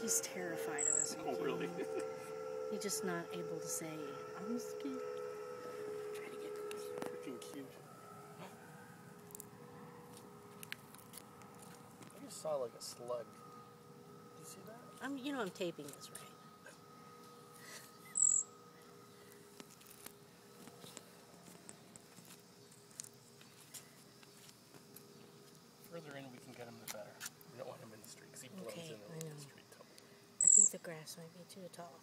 He's terrified of us. Oh, really? He's just not able to say, I'm scared. Try to get closer. Freaking cute. I just saw like a slug. Did you see that? I'm taping this, right? The further in we can get him, the better. We don't want him in the street because he blends in I the know. street totally. I think the grass might be too tall.